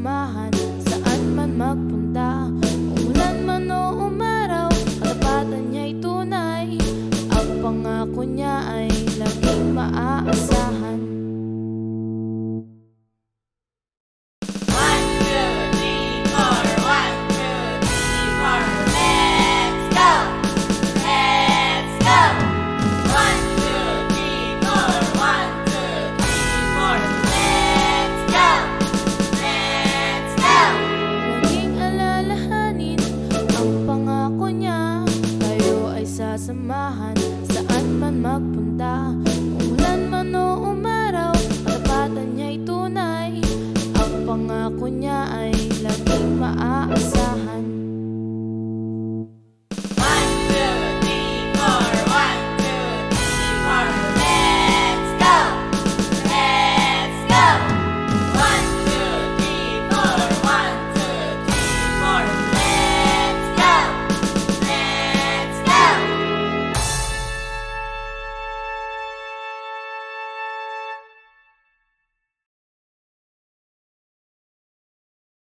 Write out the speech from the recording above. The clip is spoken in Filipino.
sasamahan saan man magpunta. Umulan man o umaraw, katapatan niya'y tunay. Ang pangako niya ay laging maaasahan. Sasamahan saan man magpunta. Umulan man o